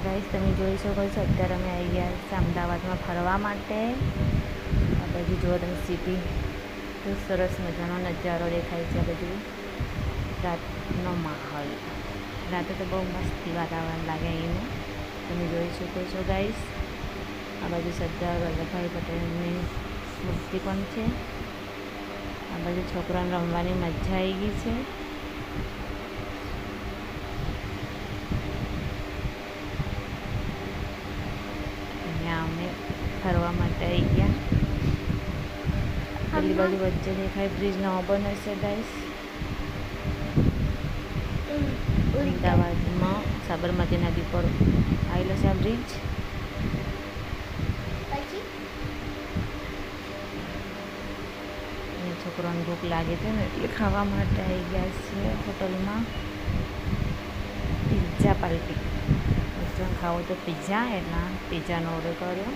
Guys તમે જોઈ શકો છો અત્યારે અમે આવી ગયા છે અમદાવાદમાં ફરવા માટે. આ બાજુ જુઓ તમે સિટી, તો સરસ મજાનો નજારો દેખાય છે. આ બાજુ રાતનો માહોલ, રાતે તો બહુ મસ્તી વાતાવરણ લાગે અહીંનું. તમે જોઈ શકો છો ગાઈસ. આ બાજુ સરદાર વલ્લભભાઈ પટેલની મૂર્તિ પણ છે. આ બાજુ છોકરાઓને રમવાની મજા આવી ગઈ છે. અહીંયા અમે ફરવા માટે આવી ગયા. પેલી બાજુ વચ્ચે દેખાય બ્રિજ નવો બને છે ગાઈસ. અમદાવાદમાં સાબરમતી નદી પર આવેલો છે આ બ્રિજ. છોકરાઓને ભૂખ લાગે છે ને એટલે ખાવા માટે આવી ગયા છે હોટલમાં. પિઝા પાર્ટી, ખાવું તો પિઝા, એટલે પિઝાનો ઓર્ડર કર્યો.